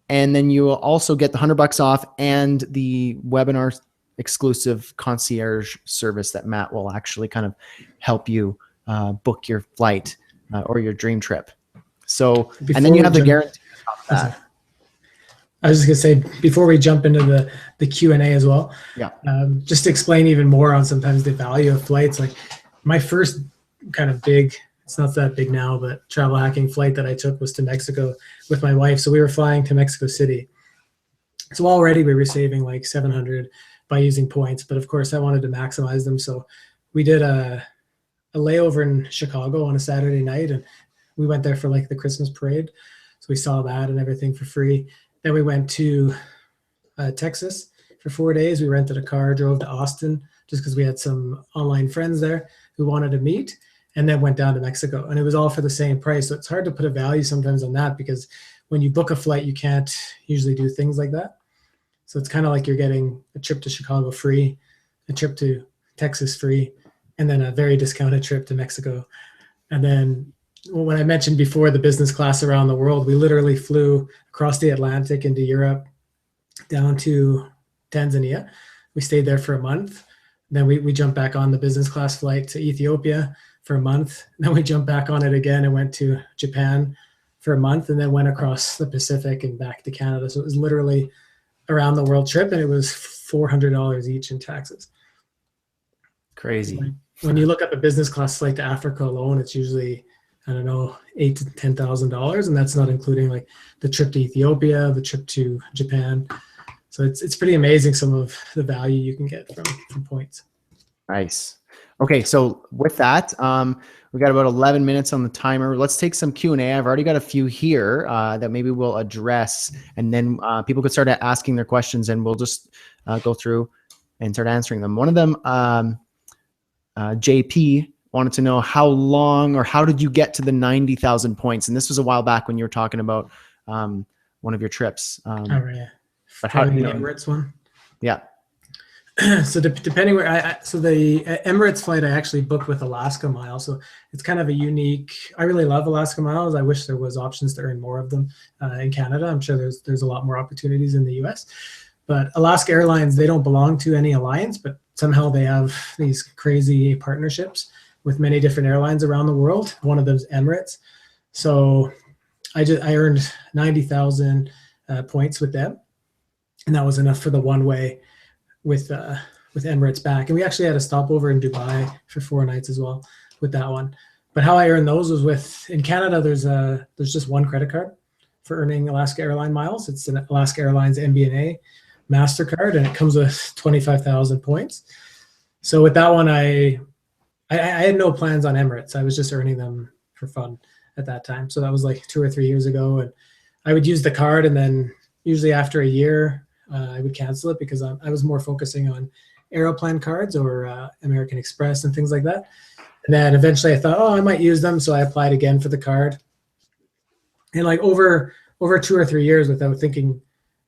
And then you will also get the $100 off and the webinar exclusive concierge service that Matt will actually kind of help you book your flight or your dream trip. So, and then you have the guarantee of that. I was just gonna say, before we jump into the Q&A as well, just to explain even more on sometimes the value of flights. Like my first kind of big, it's not that big now, but travel hacking flight that I took was to Mexico with my wife. So we were flying to Mexico City. So already we were saving like 700 by using points, but of course I wanted to maximize them. So we did a layover in Chicago on a Saturday night, and we went there for like the Christmas parade. So we saw that and everything for free. Then we went to Texas for 4 days. We rented a car, drove to Austin just because we had some online friends there who wanted to meet, and then went down to Mexico. And it was all for the same price. So it's hard to put a value sometimes on that because when you book a flight, you can't usually do things like that. So it's kind of like you're getting a trip to Chicago free, a trip to Texas free, and then a very discounted trip to Mexico. And then when I mentioned before the business class around the world, we literally flew across the Atlantic into Europe, down to Tanzania. We stayed there for a month. Then we jumped back on the business class flight to Ethiopia for a month. Then we jumped back on it again and went to Japan for a month, and then went across the Pacific and back to Canada. So it was literally around the world trip, and it was $400 each in taxes. Crazy. When you look up a business class flight to Africa alone, it's usually, I don't know, $8,000 to $10,000, and that's not including like the trip to Ethiopia, the trip to Japan. So it's pretty amazing some of the value you can get from points. Nice. Okay, so with that, we got about 11 minutes on the timer. Let's take some Q&A. I've already got a few here that maybe we'll address, and then people could start asking their questions, and we'll just go through and start answering them. One of them, JP, wanted to know how long or how did you get to the 90,000 points? And this was a while back when you were talking about one of your trips. Oh, yeah. But how did the you know? Emirates one? Yeah. So depending where so the Emirates flight I actually booked with Alaska Miles. So it's kind of a unique. I really love Alaska Miles. I wish there was options to earn more of them in Canada. I'm sure there's a lot more opportunities in the U.S. But Alaska Airlines, they don't belong to any alliance, but somehow they have these crazy partnerships with many different airlines around the world. One of them is Emirates. So I earned 90,000 points with them, and that was enough for the one way with Emirates back. And we actually had a stopover in Dubai for 4 nights as well with that one. But how I earned those was in Canada, there's just one credit card for earning Alaska Airline miles. It's an Alaska Airlines MBNA MasterCard, and it comes with 25,000 points. So with that one, I had no plans on Emirates. I was just earning them for fun at that time. So that was like 2 or 3 years ago. And I would use the card, and then usually after a year, I would cancel it because I was more focusing on Aeroplan cards or American Express and things like that. And then eventually I thought, oh, I might use them. So I applied again for the card. And like over 2 or 3 years without thinking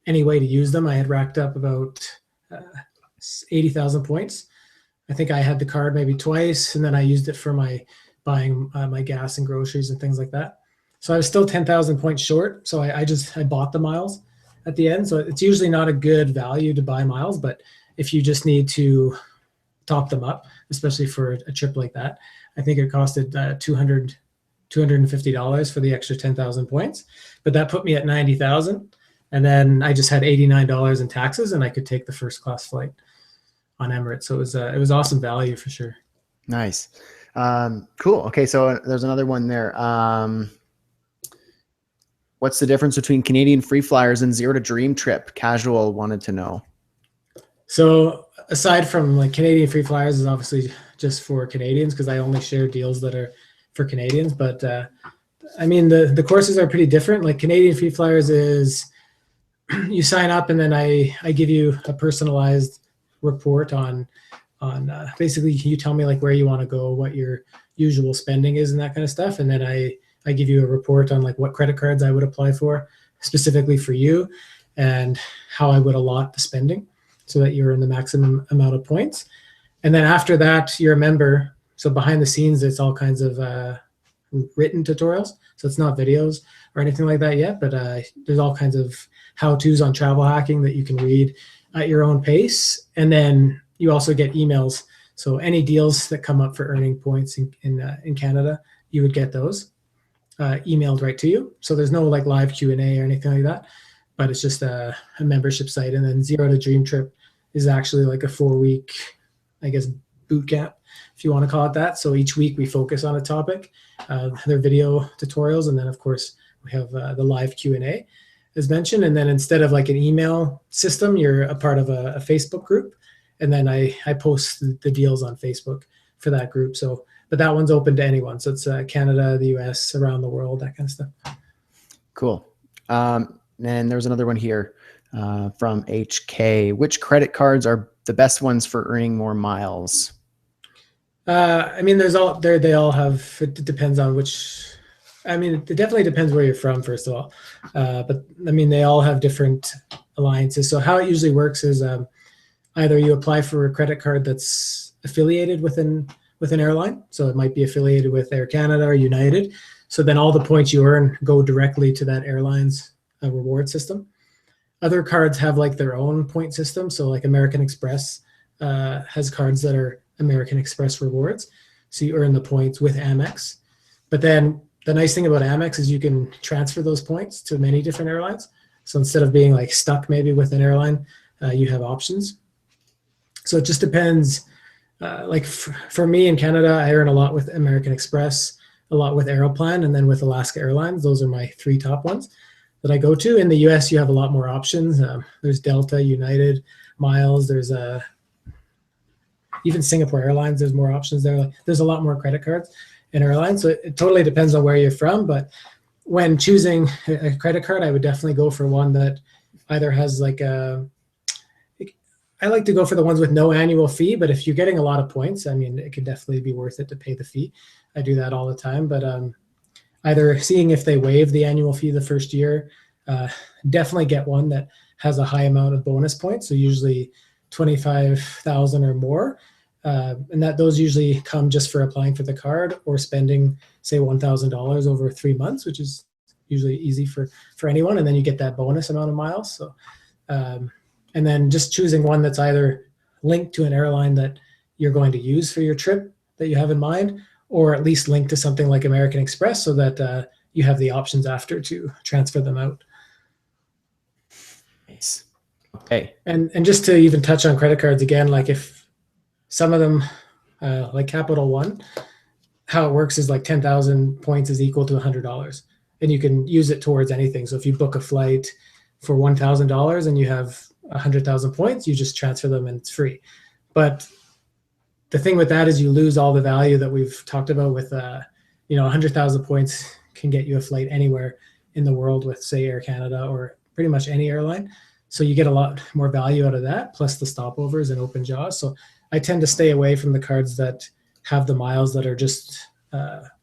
any way to use them, I had racked up about 80,000 points. I think I had the card maybe twice, and then I used it for my buying my gas and groceries and things like that. So I was still 10,000 points short. So I bought the miles at the end. So it's usually not a good value to buy miles, but if you just need to top them up, especially for a trip like that, I think it costed $250 for the extra 10,000 points, but that put me at 90,000. And then I just had $89 in taxes, and I could take the first class flight on Emirates. So it was awesome value for sure. Nice. Cool. Okay. So there's another one there. What's the difference between Canadian free flyers and Zero to Dream Trip? Casual wanted to know. So aside from like Canadian free flyers is obviously just for Canadians, because I only share deals that are for Canadians. But I mean, the courses are pretty different. Like Canadian free flyers is you sign up, and then I give you a personalized report on basically you tell me like where you want to go, what your usual spending is, and that kind of stuff. And then I give you a report on like what credit cards I would apply for specifically for you, and how I would allot the spending so that you're in the maximum amount of points. And then after that, you're a member. So behind the scenes, it's all kinds of written tutorials. So it's not videos or anything like that yet, but there's all kinds of how-tos on travel hacking that you can read at your own pace. And then you also get emails. So any deals that come up for earning points in Canada, you would get those emailed right to you. So there's no like live Q&A or anything like that, but it's just a membership site. And then Zero to Dream Trip is actually like a 4-week, I guess, boot camp, if you want to call it that. So each week we focus on a topic. They're video tutorials, and then of course we have the live Q&A as mentioned. And then instead of like an email system, you're a part of a Facebook group, and then I post the deals on Facebook for that group. So but that one's open to anyone. So it's Canada, the US, around the world, that kind of stuff. Cool. And there's another one here from HK. Which credit cards are the best ones for earning more miles? I mean, they all have, it depends on which, I mean, it definitely depends where you're from, first of all. But I mean, they all have different alliances. So how it usually works is either you apply for a credit card that's affiliated with an airline. So it might be affiliated with Air Canada or United. So then all the points you earn go directly to that airline's reward system. Other cards have like their own point system. So like American Express has cards that are American Express rewards. So you earn the points with Amex. But then the nice thing about Amex is you can transfer those points to many different airlines. So instead of being like stuck maybe with an airline, you have options. So it just depends. Like for me in Canada, I earn a lot with American Express, a lot with Aeroplan, and then with Alaska Airlines. Those are my 3 top ones that I go to. In the US, you have a lot more options. There's Delta, United, Miles. There's even Singapore Airlines. There's more options there. There's a lot more credit cards in airlines. So it totally depends on where you're from. But when choosing a credit card, I would definitely go for one that either has like I like to go for the ones with no annual fee, but if you're getting a lot of points, I mean, it could definitely be worth it to pay the fee. I do that all the time, but either seeing if they waive the annual fee the first year, definitely get one that has a high amount of bonus points. So usually 25,000 or more. And that those usually come just for applying for the card or spending, say, $1,000 over 3 months, which is usually easy for anyone. And then you get that bonus amount of miles. So, and then just choosing one that's either linked to an airline that you're going to use for your trip that you have in mind, or at least linked to something like American Express so that you have the options after to transfer them out. Nice. Okay. And just to even touch on credit cards again, like if some of them, like Capital One, how it works is like 10,000 points is equal to $100, and you can use it towards anything. So if you book a flight for $1,000 and you have 100,000 points, you just transfer them and it's free. But the thing with that is you lose all the value that we've talked about with, 100,000 points can get you a flight anywhere in the world with, say, Air Canada or pretty much any airline. So you get a lot more value out of that, plus the stopovers and open jaws. So I tend to stay away from the cards that have the miles that are just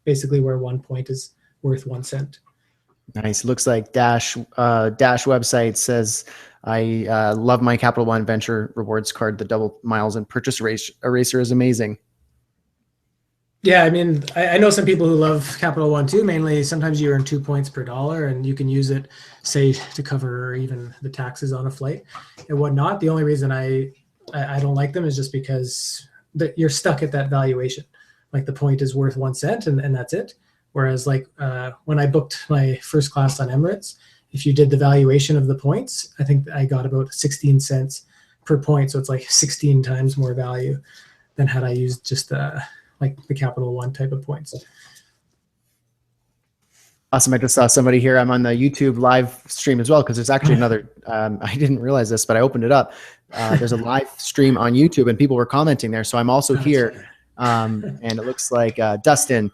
basically where 1 point is worth 1 cent. Nice. Looks like Dash website says, I love my Capital One Venture Rewards card. The double miles and purchase eraser is amazing. Yeah, I mean, I know some people who love Capital One too. Mainly, sometimes you earn 2 points per dollar, and you can use it, say, to cover even the taxes on a flight and whatnot. The only reason I don't like them is just because you're stuck at that valuation. Like the point is worth 1 cent, and that's it. Whereas, like when I booked my first class on Emirates, if you did the valuation of the points, I think I got about 16 cents per point. So it's like 16 times more value than had I used just like the Capital One type of points. Awesome. I just saw somebody here. I'm on the YouTube live stream as well, because there's actually another, I didn't realize this, but I opened it up. There's a live stream on YouTube and people were commenting there. So I'm also here. And it looks like Dustin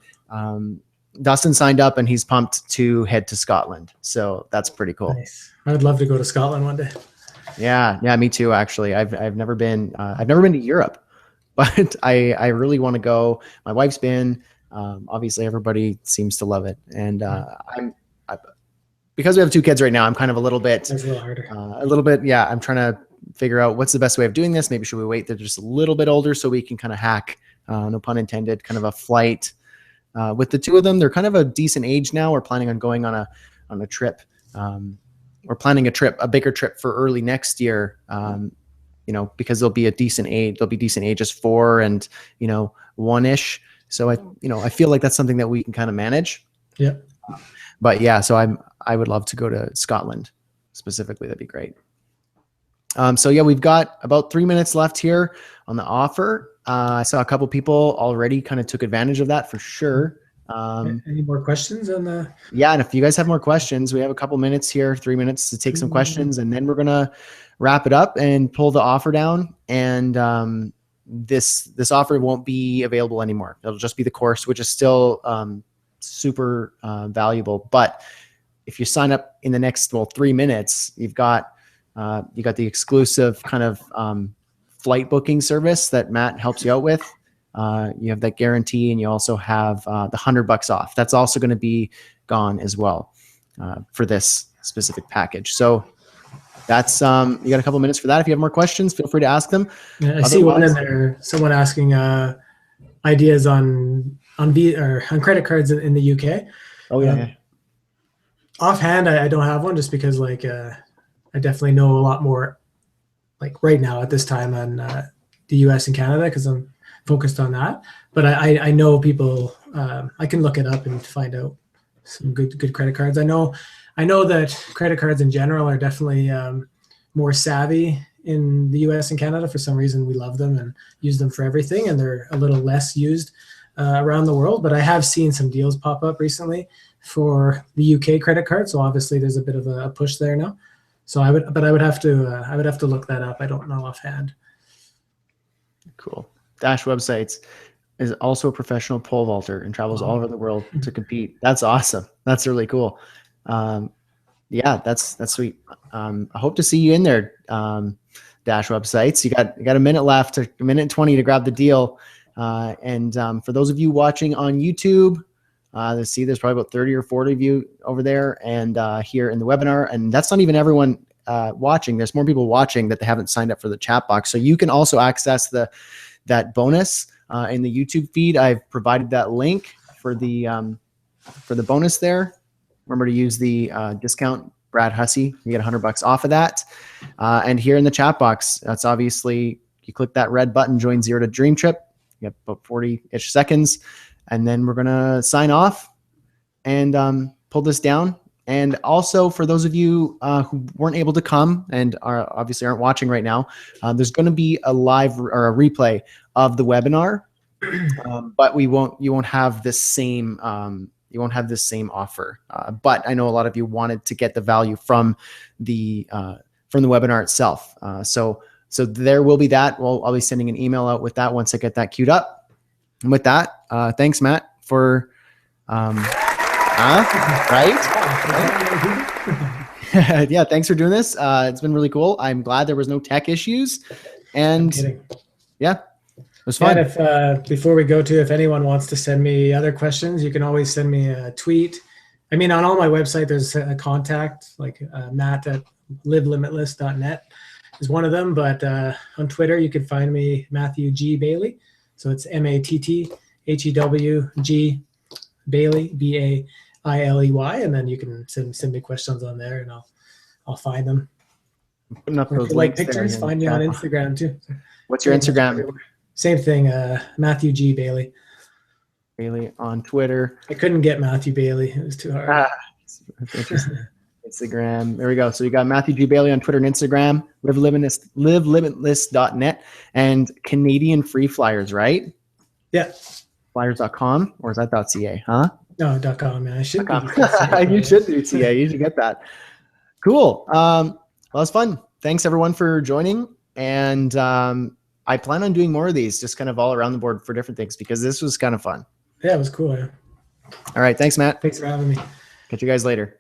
signed up and he's pumped to head to Scotland. So that's pretty cool. Nice. I'd love to go to Scotland one day. Yeah, me too. Actually, I've never been to Europe, but I really want to go. My wife's been. Obviously, everybody seems to love it, and because we have 2 kids right now, I'm kind of a little bit. It's a little harder. Yeah. I'm trying to figure out what's the best way of doing this. Maybe should we wait? They're just a little bit older so we can kind of hack. No pun intended. Kind of a flight. With the 2 of them, they're kind of a decent age now. We're planning on going on a trip. We're planning a bigger trip for early next year. Because they'll be a decent age. They'll be decent ages 4 and 1-ish. So I feel like that's something that we can kind of manage. Yeah. But yeah, so I would love to go to Scotland specifically. That'd be great. So yeah, we've got about 3 minutes left here on the offer. I saw a couple people already kind of took advantage of that for sure. Any more questions on the? Yeah, and if you guys have more questions, we have a couple minutes here, 3 minutes to take some questions, and then we're gonna wrap it up and pull the offer down. And this offer won't be available anymore. It'll just be the course, which is still super valuable. But if you sign up in the next 3 minutes, you got the exclusive kind of flight booking service that Matt helps you out with. You have that guarantee, and you also have the $100 off. That's also going to be gone as well for this specific package. So that's you got a couple minutes for that. If you have more questions, feel free to ask them. Yeah, I see one in there. Someone asking ideas on credit cards in the UK. Oh yeah. Offhand, I don't have one, just because like I definitely know a lot more like right now at this time on the US and Canada, because I'm focused on that. But I know people. I can look it up and find out some good credit cards. I know that credit cards in general are definitely more savvy in the US and Canada. For some reason, we love them and use them for everything, and they're a little less used around the world. But I have seen some deals pop up recently for the UK credit card. So obviously, there's a bit of a push there now. So I would have to look that up. I don't know offhand. Cool. Dash Websites is also a professional pole vaulter and travels all over the world to compete. That's awesome. That's really cool. Yeah, that's sweet. I hope to see you in there, Dash Websites. You got a minute left, a minute and 20 to grab the deal. And for those of you watching on YouTube, there's probably about 30 or 40 of you over there and here in the webinar. And that's not even everyone watching, there's more people watching that they haven't signed up for the chat box. So you can also access that bonus in the YouTube feed. I've provided that link for the bonus there. Remember to use the discount Brad Hussey. You get $100 off of that. And here in the chat box, that's obviously, you click that red button, join Zero to Dream Trip. You have about 40-ish seconds. And then we're going to sign off and pull this down. And also for those of you who weren't able to come and obviously aren't watching right now, there's going to be a live or a replay of the webinar, but you won't have this same offer. But I know a lot of you wanted to get the value from the webinar itself. So there will be that. I'll be sending an email out with that once I get that queued up. And with that, thanks, Matt, for right? Yeah, thanks for doing this. It's been really cool. I'm glad there was no tech issues, and yeah, it was fun. And before we go to, if anyone wants to send me other questions, you can always send me a tweet. I mean, on all my website, there's a contact, like matt@livelimitless.net is one of them. But on Twitter, you can find me Matthew G. Bailey. So it's MATTHEWG Bailey, BAILEY, and then you can send me questions on there, and I'll find them. Putting up those like pictures, find me on Instagram too. What's your Instagram? Same thing, Matthew G. Bailey. Bailey on Twitter. I couldn't get Matthew Bailey. It was too hard. Instagram. There we go. So you got Matthew G. Bailey on Twitter and Instagram, livelimitless.net, and Canadian Free Flyers, right? Yeah. Flyers.com, or is that .ca, huh? No, .com, man. I should be. You should do .ca. You should get that. Cool. Well, it was fun. Thanks, everyone, for joining. And I plan on doing more of these, just kind of all around the board for different things, because this was kind of fun. Yeah, it was cool. Yeah. All right. Thanks, Matt. Thanks for having me. Catch you guys later.